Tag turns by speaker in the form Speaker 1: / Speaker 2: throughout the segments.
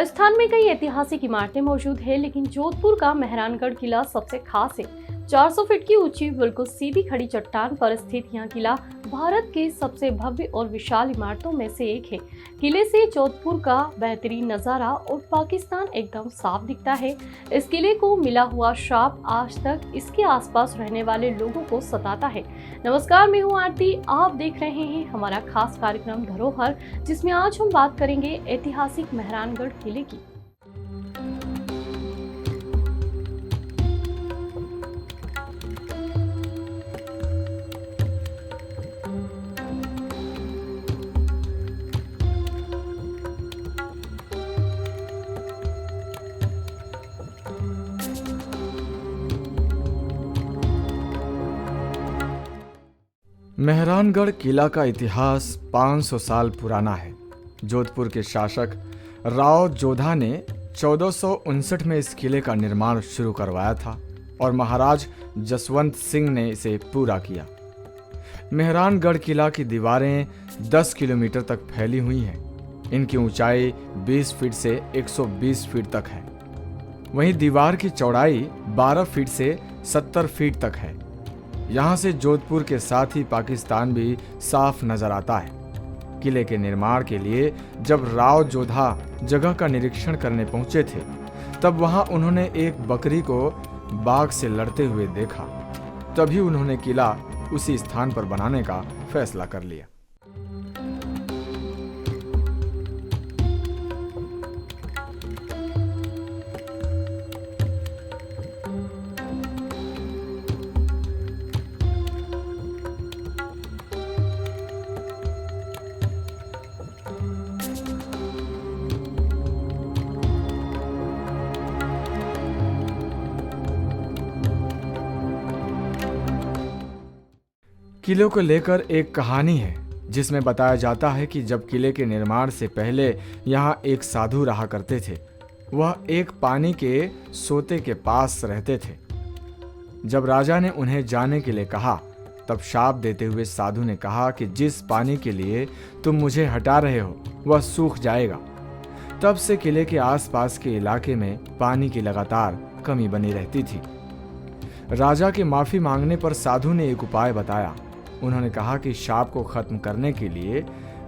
Speaker 1: राजस्थान में कई ऐतिहासिक इमारतें मौजूद है, लेकिन जोधपुर का मेहरानगढ़ किला सबसे खास है। 400 फीट की ऊंची बिल्कुल सीधी खड़ी चट्टान पर स्थित यह किला भारत के सबसे भव्य और विशाल इमारतों में से एक है। किले से जोधपुर का बेहतरीन नजारा और पाकिस्तान एकदम साफ दिखता है। इस किले को मिला हुआ श्राप आज तक इसके आसपास रहने वाले लोगों को सताता है। नमस्कार, मैं हूँ आरती। आप देख रहे हैं हमारा खास कार्यक्रम धरोहर, जिसमें आज हम बात करेंगे ऐतिहासिक मेहरानगढ़ किले की।
Speaker 2: मेहरानगढ़ किला का इतिहास 500 साल पुराना है। जोधपुर के शासक राव जोधा ने 1459 में इस किले का निर्माण शुरू करवाया था और महाराज जसवंत सिंह ने इसे पूरा किया। मेहरानगढ़ किला की दीवारें 10 किलोमीटर तक फैली हुई हैं। इनकी ऊंचाई 20 फीट से 120 फीट तक है। वहीं दीवार की चौड़ाई 12 फीट से 70 फीट तक है। यहाँ से जोधपुर के साथ ही पाकिस्तान भी साफ नजर आता है। किले के निर्माण के लिए जब राव जोधा जगह का निरीक्षण करने पहुंचे थे, तब वहां उन्होंने एक बकरी को बाघ से लड़ते हुए देखा। तभी उन्होंने किला उसी स्थान पर बनाने का फैसला कर लिया। किले को लेकर एक कहानी है, जिसमें बताया जाता है कि जब किले के निर्माण से पहले यहाँ एक साधु रहा करते थे। वह एक पानी के सोते के पास रहते थे। जब राजा ने उन्हें जाने के लिए कहा, तब शाप देते हुए साधु ने कहा कि जिस पानी के लिए तुम मुझे हटा रहे हो वह सूख जाएगा। तब से किले के आसपास के इलाके में पानी की लगातार कमी बनी रहती थी। राजा के माफी मांगने पर साधु ने एक उपाय बताया। उन्होंने कहा कि शाप को खत्म करने के लिए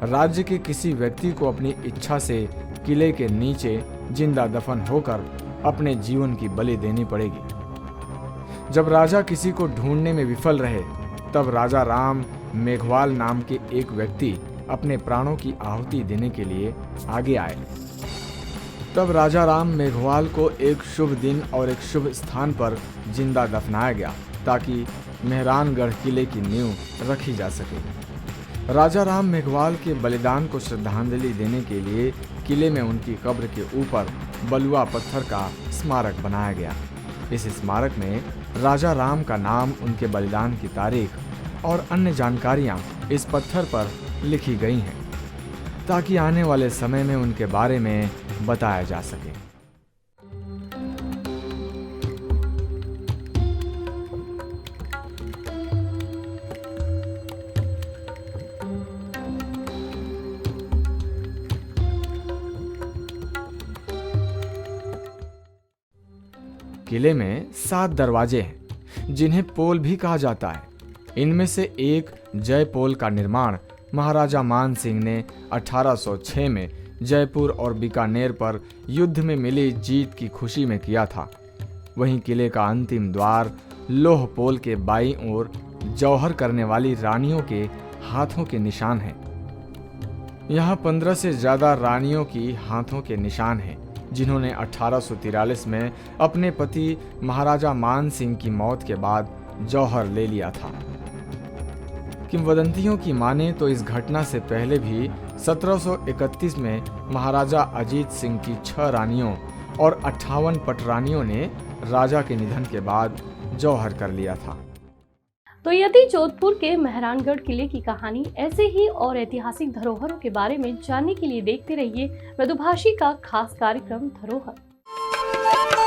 Speaker 2: राज्य के किसी व्यक्ति को अपनी इच्छा से किले के नीचे जिंदा दफन होकर अपने जीवन की बलि देनी पड़ेगी। जब राजा किसी को ढूंढने में विफल रहे, तब राजा राम मेघवाल नाम के एक व्यक्ति अपने प्राणों की आहुति देने के लिए आगे आए। तब राजा राम मेघवाल को एक शुभ दिन और एक शुभ स्थान पर जिंदा दफनाया गया, ताकि मेहरानगढ़ किले की नींव रखी जा सके। राजा राम मेघवाल के बलिदान को श्रद्धांजलि देने के लिए किले में उनकी कब्र के ऊपर बलुआ पत्थर का स्मारक बनाया गया। इस स्मारक में राजा राम का नाम, उनके बलिदान की तारीख और अन्य जानकारियां इस पत्थर पर लिखी गई हैं, ताकि आने वाले समय में उनके बारे में बताया जा सके। किले में 7 दरवाजे हैं, जिन्हें पोल भी कहा जाता है। इनमें से एक जय पोल का निर्माण महाराजा मान सिंह ने 1806 में जयपुर और बीकानेर पर युद्ध में मिली जीत की खुशी में किया था। वहीं किले का अंतिम द्वार लोह पोल के बाईं ओर जौहर करने वाली रानियों के हाथों के निशान हैं। यहाँ 15 से ज्यादा रानियों की हाथों के निशान हैं, जिन्होंने 1843 में अपने पति महाराजा मान सिंह की मौत के बाद जौहर ले लिया था। किंवदंतियों की माने तो इस घटना से पहले भी 1731 में महाराजा अजीत सिंह की 6 रानियों और 58 पटरानियों ने राजा के निधन के बाद जौहर कर लिया था।
Speaker 1: तो यदि जोधपुर के मेहरानगढ़ किले की कहानी ऐसे ही और ऐतिहासिक धरोहरों के बारे में जानने के लिए देखते रहिए मृदुभाषी का खास कार्यक्रम धरोहर।